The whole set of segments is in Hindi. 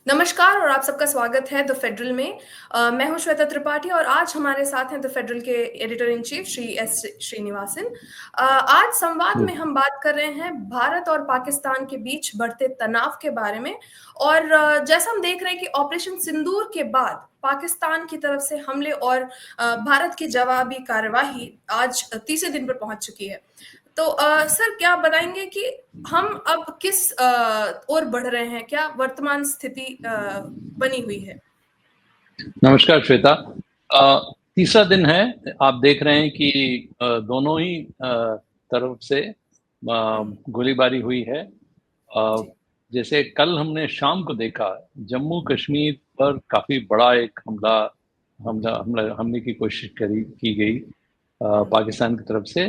नमस्कार और आप सबका स्वागत है द फेडरल में। मैं हूं श्वेता त्रिपाठी और आज हमारे साथ हैं द फेडरल के editor in chief Shri S Srinivasan. आज संवाद जी। में हम बात कर रहे हैं भारत और पाकिस्तान के बीच बढ़ते तनाव के बारे में। और जैसा हम देख रहे हैं कि ऑपरेशन सिंदूर के बाद पाकिस्तान की तरफ से हमले और भारत की जवाबी कार्यवाही आज तीसरे दिन पर पहुंच चुकी है। तो सर, क्या आप बताएंगे कि हम अब किस ओर बढ़ रहे हैं? क्या वर्तमान स्थिति बनी हुई है? नमस्कार श्वेता। तीसरा दिन है। आप देख रहे हैं कि दोनों ही तरफ से गोलीबारी हुई है। जी। जैसे कल हमने शाम को देखा, जम्मू कश्मीर पर काफी बड़ा एक हमले की कोशिश की गई पाकिस्तान की तरफ से।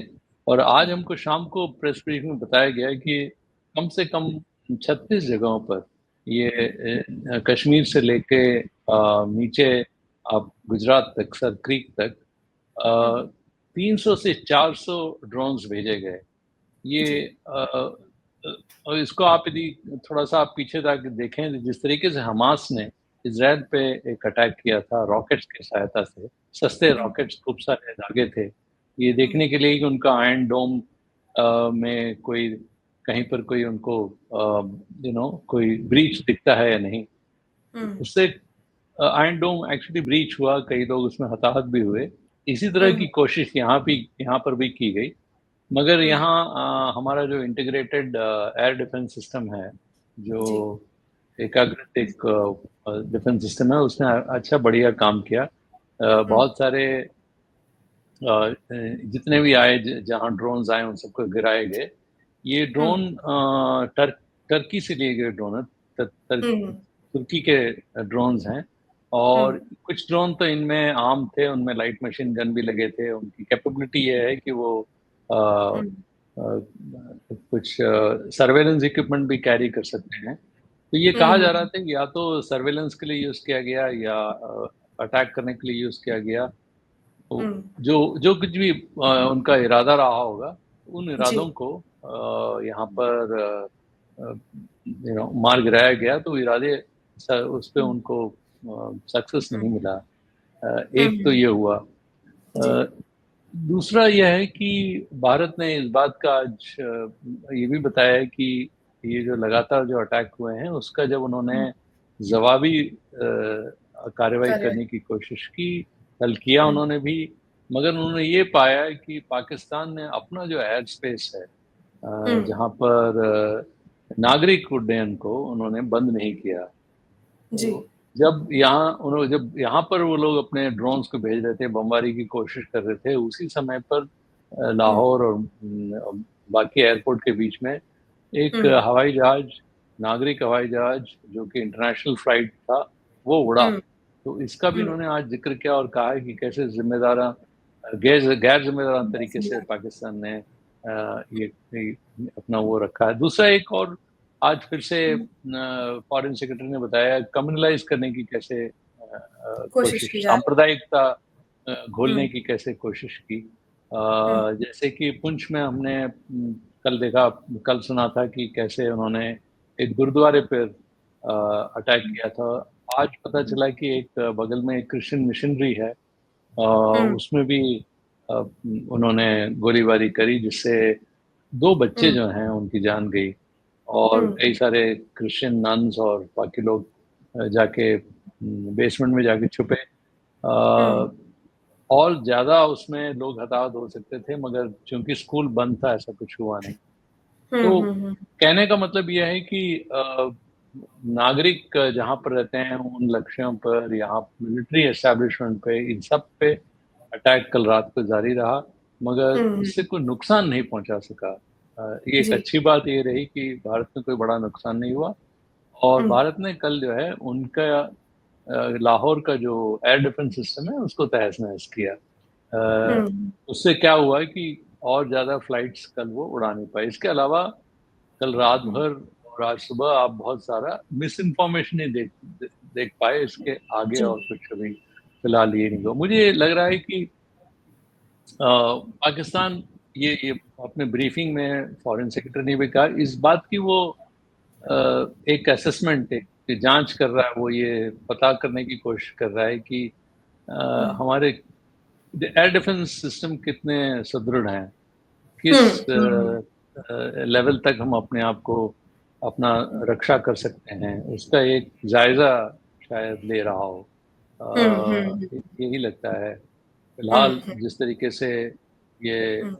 और आज हमको शाम को प्रेस ब्रीफ में बताया गया कि कम से कम 36 जगहों पर ये कश्मीर से लेके नीचे आप गुजरात तक, सर क्रीक तक 300 से 400 ड्रोन्स भेजे गए। ये जी। और इसको आप यदि थोड़ा सा आप पीछे जाके देखें, जिस तरीके से हमास ने इजराइल पे एक अटैक किया था रॉकेट्स की सहायता से, सस्ते रॉकेट्स खूब सारे दागे थे, ये देखने के लिए कि उनका आयरन डोम में कोई कहीं पर कोई उनको कोई ब्रीच दिखता है या नहीं। उससे आयरन डोम एक्चुअली ब्रीच हुआ, कई लोग उसमें हताहत भी हुए। इसी तरह की कोशिश यहाँ पर भी की गई, मगर यहाँ हमारा जो इंटीग्रेटेड एयर डिफेंस सिस्टम है, जो जी। एकाग्रत एक डिफेंस सिस्टम है, उसने अच्छा बढ़िया काम किया। बहुत सारे जितने भी आए, जहाँ ड्रोन्स आए उन सबको गिराए गए। ये ड्रोन टर्की से लिए गए ड्रोन है, तुर्की के ड्रोन्स हैं। और कुछ ड्रोन तो इनमें आम थे, उनमें लाइट मशीन गन भी लगे थे। उनकी कैपेबिलिटी ये है कि वो कुछ सर्वेलेंस इक्विपमेंट भी कैरी कर सकते हैं। तो ये कहा जा रहा था कि या तो सर्वेलेंस के लिए यूज किया गया या अटैक करने के लिए यूज किया गया। तो जो जो कुछ भी उनका इरादा रहा होगा, उन इरादों जी। को यहाँ पर मार गिराया गया। तो इरादे उस पे उनको सक्सेस नहीं मिला। एक तो ये हुआ। जी। दूसरा यह है कि भारत ने इस बात का आज ये भी बताया है कि ये जो लगातार जो अटैक हुए हैं, उसका जब उन्होंने जवाबी कार्रवाई करने की कोशिश की, कल किया उन्होंने भी, मगर उन्होंने ये पाया कि पाकिस्तान ने अपना जो एयर स्पेस है, जहाँ पर नागरिक उड्डयन को उन्होंने बंद नहीं किया। जी। तो जब यहाँ पर वो लोग अपने ड्रोन्स को भेज रहे थे, बमबारी की कोशिश कर रहे थे, उसी समय पर लाहौर और बाकी एयरपोर्ट के बीच में एक हवाई जहाज, नागरिक हवाई जहाज जो कि इंटरनेशनल फ्लाइट था, वो उड़ा। तो इसका भी इन्होंने आज जिक्र किया और कहा है कि कैसे गैर जिम्मेदार तरीके से पाकिस्तान ने ये अपना वो रखा है। दूसरा एक और आज फिर से फॉरेन सेक्रेटरी ने बताया, कम्युनलाइज करने की कैसे कोशिश कोशिश, की जा सांप्रदायिकता घोलने रही। की कैसे कोशिश की। जैसे कि पुंछ में हमने कल सुना था कि कैसे उन्होंने एक गुरुद्वारे पर अटैक किया था। आज पता चला कि एक बगल में एक क्रिश्चियन मिशनरी है, उसमें भी उन्होंने गोलीबारी करी, जिससे 2 बच्चे जो हैं उनकी जान गई और कई सारे क्रिश्चियन नन्स और बाकी लोग जाके बेसमेंट में जाके छुपे। और ज्यादा उसमें लोग हताहत हो सकते थे, मगर चूंकि स्कूल बंद था, ऐसा कुछ हुआ नहीं। तो कहने का मतलब यह है कि नागरिक जहाँ पर रहते हैं उन लक्ष्यों पर, यहाँ मिलिट्री एस्टेब्लिशमेंट पे, इन सब पे अटैक कल रात को जारी रहा, मगर इससे कोई नुकसान नहीं पहुंचा सका। ये एक जी। अच्छी बात ये रही कि भारत में कोई बड़ा नुकसान नहीं हुआ। और भारत ने कल जो है उनका लाहौर का जो एयर डिफेंस सिस्टम है उसको तहस नहस किया। उससे क्या हुआ कि और ज्यादा फ्लाइट्स कल वो उड़ा नहीं पाए। इसके अलावा कल रात भर और आज सुबह आप बहुत सारा मिस इन्फॉर्मेशन ही देख पाए। इसके आगे जी। और कुछ अभी फिलहाल ये नहीं हुआ। मुझे लग रहा है कि पाकिस्तान ये अपने ब्रीफिंग में फॉरेन सेक्रेटरी ने भी कहा इस बात की, वो एक असेसमेंट, एक की जांच कर रहा है, वो ये पता करने की कोशिश कर रहा है कि हमारे एयर डिफेंस सिस्टम कितने सुदृढ़ हैं, किस हुँ, हुँ, लेवल तक हम अपने आप को अपना रक्षा कर सकते हैं, उसका एक जायजा शायद ले रहा हो। हुँ, हुँ, हुँ, यही लगता है हुँ, फिलहाल, हुँ, जिस तरीके से ये हुँ।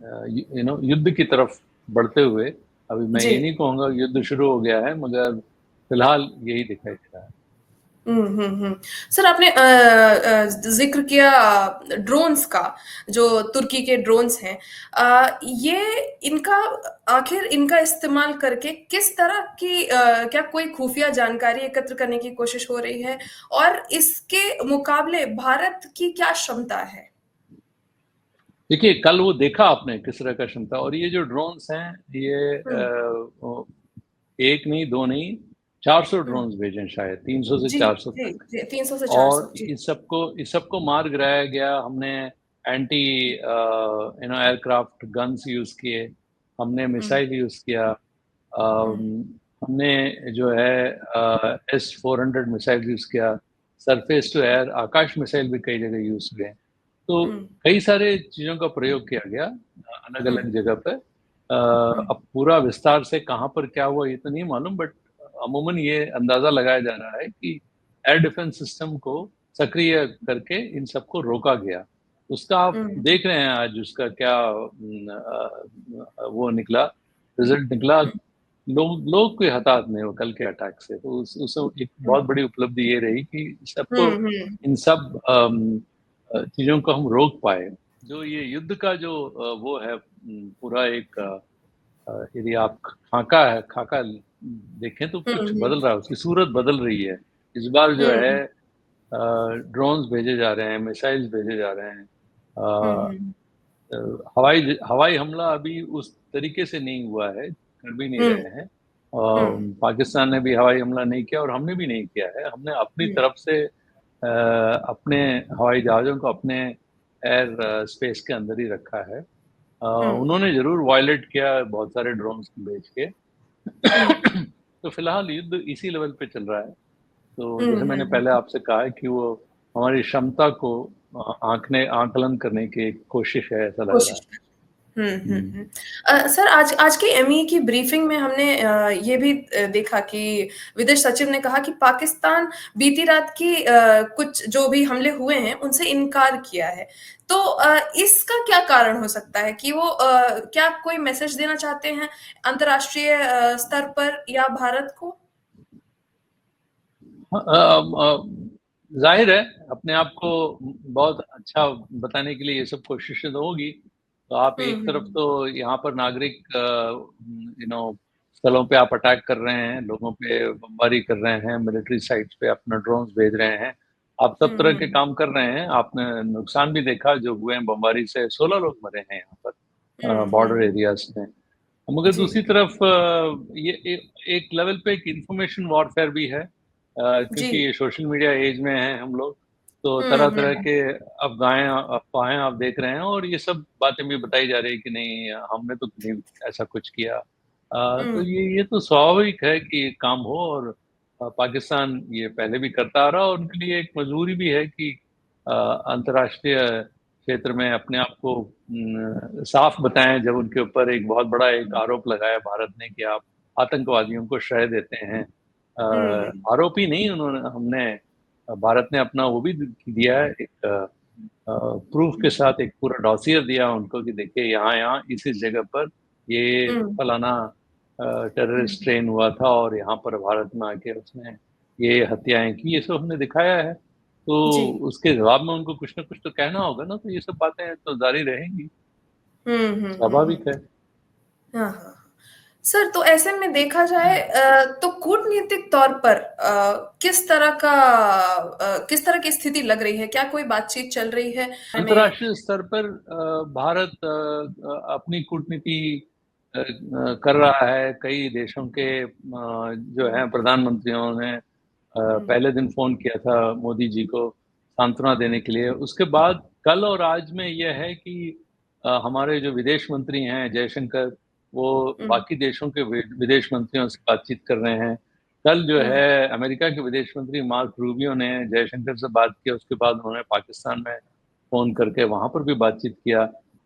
युद्ध की तरफ बढ़ते हुए, अभी मैं जी। ये नहीं कहूँगा युद्ध शुरू हो गया है, मगर फिलहाल यही दिखाई दे रहा है। हुँ, हुँ, हुँ। सर आपने ज़िक्र किया ड्रोन्स का, जो तुर्की के ड्रोन्स हैं। ये इनका आखिर इनका इस्तेमाल करके किस तरह की क्या कोई खुफिया जानकारी एकत्र करने की कोशिश हो रही है? और इसके मुकाबले भारत की क्या क्षमता है? देखिए, कल वो देखा आपने किस तरह का क्षमता, और ये जो ड्रोन्स हैं, ये हुँ, 1 नहीं, 2 नहीं, 400 हुँ। ड्रोन्स भेजे हैं शायद, 300 से जी, 400 जी, तक। जी, 300 से और 400 जी। इस सबको मार गिराया गया। हमने एंटी एयरक्राफ्ट गन्स यूज़ किए, हमने हुँ, मिसाइल यूज़ किया, हुँ, हमने जो है S-400 मिसाइल यूज़ किया, surface to air Akash missile भी कई जगह यूज़ हुए हैं। तो हुँ, कई सारे चीज़ों का प्रयोग किया गया हुँ, अलग-अलग जगह पे। हुँ, अब पूरा विस्तार से कहाँ पर क्या हुआ ये तो नहीं मालूम, बट अमूमन ये अंदाज़ा लगाया जा रहा है कि एयर डिफेंस सिस्टम को सक्रिय करके इन सबको रोका गया। उसका आप हुँ, देख रहे हैं आज उसका क्या वो निकला, रिज़ल्ट निकला। लोग कोई हताहत नहीं हुए कल के अटैक से। तो उस एक हुँ, बहुत बड़ी उपलब्धि ये रही कि सबको हुँ, हुँ, इन सब चीज़ों को हम रोक पाए। जो ये युद्ध का जो वो है पूरा एक यदि आप खाका देखें तो हुँ, कुछ हुँ, बदल रहा है, उसकी सूरत बदल रही है। इस बार जो है हुँ, ड्रोन्स भेजे जा रहे हैं, मिसाइल्स भेजे जा रहे हैं। हुँ, अ हुँ, हवाई हमला अभी उस तरीके से नहीं हुआ है, कर भी नहीं हुँ, रहे हैं। हुँ, पाकिस्तान ने भी हवाई हमला नहीं किया और हमने भी नहीं किया है। हमने अपनी हुँ, तरफ से अपने हवाई जहाज़ों को अपने एयर स्पेस के अंदर ही रखा है। हुँ, उन्होंने ज़रूर वायलेट किया बहुत सारे ड्रोन्स भेज के। हुँ, तो फिलहाल युद्ध इसी लेवल पे चल रहा है। तो हुँ, जैसे मैंने हुँ, पहले आपसे कहा है कि वो हमारी क्षमता को आकलन करने की एक कोशिश है, ऐसा लग रहा कोशिश है। कर हुँ, हुँ, हुँ। हुँ। सर आज आज की एमई की ब्रीफिंग में हमने ये भी देखा कि विदेश सचिव ने कहा कि पाकिस्तान बीती रात की कुछ जो भी हमले हुए हैं, उनसे इनकार किया है। तो इसका क्या कारण हो सकता है कि वो क्या कोई मैसेज देना चाहते हैं अंतर्राष्ट्रीय स्तर पर या भारत को? ज़ाहिर है अपने आप को बहुत अच्छा बताने के लिए ये सब कोशिशें तो होगी। तो आप हुँ, एक तरफ हुँ, तो यहाँ पर नागरिक स्थलों पे आप अटैक कर रहे हैं, लोगों पे बमबारी कर रहे हैं, मिलिट्री साइट्स पे अपना ड्रोन्स भेज रहे हैं। आप सब हुँ, तरह के हुँ, काम कर रहे हैं। आपने नुकसान भी देखा जो हुए हैं बमबारी से, 16 लोग मरे हैं यहाँ पर हुँ, बॉर्डर हुँ, एरियाज़ में। मगर जी। दूसरी तरफ ये एक लेवल पे एक इन्फॉर्मेशन वॉरफेयर भी है, जी। क्योंकि ये सोशल मीडिया एज में हैं हम लोग, तो हुँ, तरह-तरह हुँ, के अफ़वाहें आप देख रहे हैं और ये सब बातें भी बताई जा रही है कि नहीं हमने तो नहीं ऐसा कुछ किया। तो हुँ, ये तो स्वाभाविक है कि काम हो, और पाकिस्तान ये पहले भी करता आ रहा है और उनके लिए एक मजबूरी भी है कि अंतर्राष्ट्रीय क्षेत्र में अपने आप को साफ बताएँ, जब उनके ऊपर एक बहुत बड़ा एक आरोप लगाया भारत ने कि आप आतंकवादियों को श्रय देते हैं। हुँ, हुँ, आरोप ही नहीं, उन्होंने हमने भारत ने अपना वो भी दिया है, एक प्रूफ के साथ एक पूरा डॉसियर दिया उनको कि देखिए यहाँ-यहाँ इस जगह पर ये हुँ, फलाना हुँ, टेररिस्ट ट्रेन हुआ था और यहाँ पर भारत में आके उसने ये हत्याएँ की, ये सब हमने दिखाया है। तो जी। उसके जवाब में उनको कुछ न कुछ तो कहना होगा ना, तो ये सब बातें तो जारी रहेंगी, हुँ, हुँ, हुँ, हुँ। स्वाभाविक है। हाँ, हाँ। सर तो ऐसे में देखा जाए तो कूटनीतिक तौर पर किस तरह की स्थिति लग रही है? क्या कोई बातचीत चल रही है? में अंतर्राष्ट्रीय स्तर पर भारत अपनी कूटनीति कर रहा है। कई देशों के जो हुँ, हैं प्रधानमंत्रियों ने हुँ, पहले दिन फ़ोन किया था मोदी जी को सांत्वना देने के लिए। उसके बाद कल और आज में ये है कि हमारे जो विदेश मंत्री हैं जयशंकर, वो हुँ, बाकी देशों के विदेश मंत्रियों से बातचीत कर रहे हैं। कल जो है अमेरिका के विदेश मंत्री मार्क रूबियो ने जयशंकर से बात किया, उसके बाद उन्होंने पाकिस्तान में फ़ोन करके वहाँ पर भी बातचीत किया।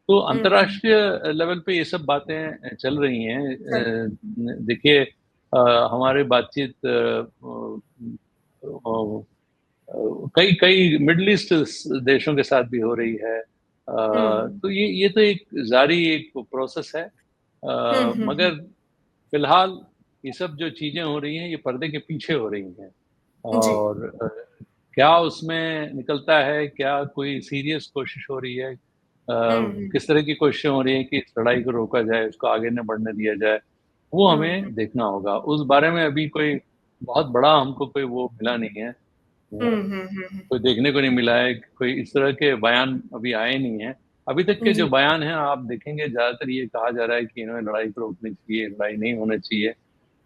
तो अंतर्राष्ट्रीय लेवल पे ये सब बातें चल रही हैं। देखिए हमारी बातचीत कई कई मिडल ईस्ट देशों के साथ भी हो रही है। तो ये तो एक जारी एक प्रोसेस है। मगर फिलहाल ये सब जो चीजें हो रही हैं ये पर्दे के पीछे हो रही हैं। जी। और क्या उसमें निकलता है, क्या कोई सीरियस कोशिश हो रही है, किस तरह की कोशिशें हो रही हैं कि इस लड़ाई को रोका जाए, उसको आगे न बढ़ने दिया जाए, वो हमें देखना होगा। उस बारे में अभी कोई बहुत बड़ा हमको कोई वो मिला नहीं है। कोई देखने को नहीं मिला है, कोई इस तरह के बयान अभी आए नहीं हैं। अभी तक के जो जी। बयान हैं आप देखेंगे ज़्यादातर ये कहा जा रहा है कि इन्हें लड़ाई को रोकनी चाहिए, लड़ाई नहीं होना चाहिए।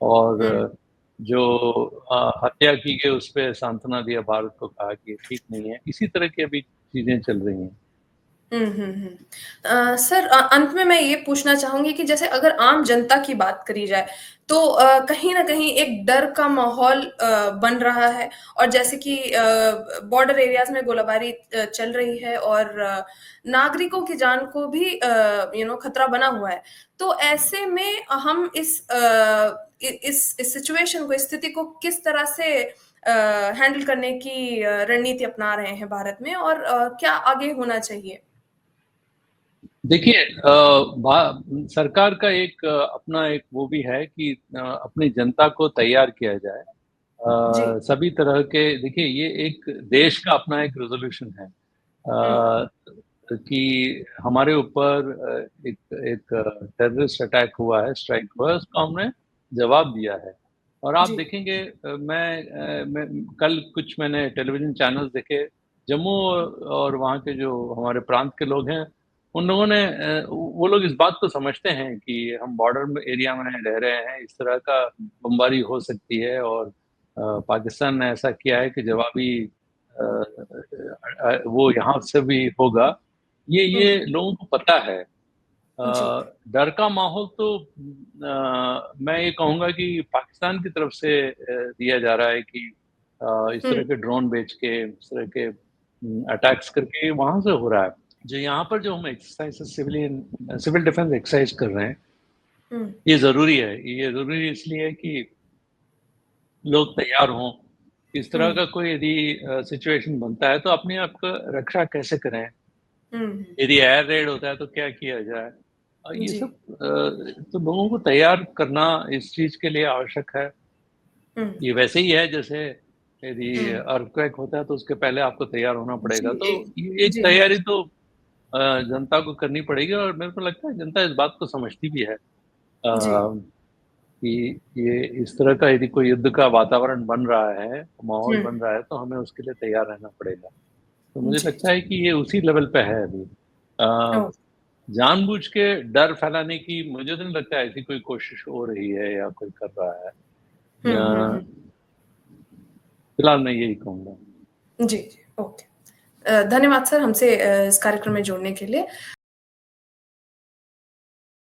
और जो हत्या की गई उस पे सांत्वना दिया भारत को, कहा कि ये ठीक नहीं है। इसी तरह की अभी चीज़ें चल रही हैं। सर अंत में मैं ये पूछना चाहूँगी कि जैसे अगर आम जनता की बात करी जाए, तो कहीं न कहीं एक डर का माहौल बन रहा है और जैसे कि बॉर्डर एरियाज़ में गोलाबारी चल रही है और नागरिकों की जान को भी खतरा बना हुआ है। तो ऐसे में हम इस सिचुएशन को, इस स्थिति को किस तरह से हैंडल करने की रणनीति अपना रहे हैं भारत में और क्या आगे होना चाहिए? देखिए सरकार का एक अपना एक वो भी है कि अपनी जनता को तैयार किया जाए। जी। सभी तरह के देखिए ये एक देश का अपना एक रेज़ोल्यूशन है कि हमारे ऊपर एक एक टेररिस्ट अटैक हुआ है, स्ट्राइक हुआ है, उसका हमने जवाब दिया है। और आप जी। देखेंगे मैं कल कुछ मैंने टेलीविज़न चैनल्स देखे, जम्मू और वहाँ के जो हमारे प्रांत के लोग हैं, उन लोगों ने वो लोग इस बात को समझते हैं कि हम बॉर्डर में एरिया में रह रहे हैं, इस तरह का बमबारी हो सकती है और पाकिस्तान ने ऐसा किया है कि जवाबी वो यहाँ से भी होगा। ये लोगों को पता है। जी। डर का माहौल तो मैं ये कहूँगा कि पाकिस्तान की तरफ से दिया जा रहा है कि इस तरह के ड्रोन बेच के, इस तरह के अटैक्स करके वहाँ से हो रहा है। जो यहाँ पर जो हम एक्सरसाइज़ सिविल डिफेंस एक्सरसाइज़ कर रहे हैं, ये ज़रूरी है। ये ज़रूरी इसलिए है कि लोग तैयार हों। इस तरह का कोई यदि सिचुएशन बनता है तो अपने आप का रक्षा कैसे करें? यदि एयर रेड होता है तो क्या किया जाए? ये जी। सब तो लोगों को तैयार करना इस चीज़ के लिए आवश्यक है। ये वैसे ही है जैसे यदि अर्थक्वेक होता है तो उसके पहले आपको तैयार होना जी, पड़ेगा। तो ये एक जी हाँ। तैयारी तो जनता को करनी पड़ेगी और मेरे को लगता है जनता इस बात को समझती भी है। जी। कि ये इस तरह का यदि कोई युद्ध का वातावरण बन रहा है, माहौल हुँ। बन रहा है, तो हमें उसके लिए तैयार रहना पड़ेगा। तो मुझे जी, लगता है कि ये उसी लेवल पे है अभी। ओह! जानबूझ के डर फैलाने की मुझे तो नहीं लगता है ऐसी कोई कोशिश हो रही है या कोई कर रहा है। फिलहाल मैं यही कहूँगा। जी, जी, ओके। धन्यवाद सर हमसे इस कार्यक्रम में जुड़ने के लिए।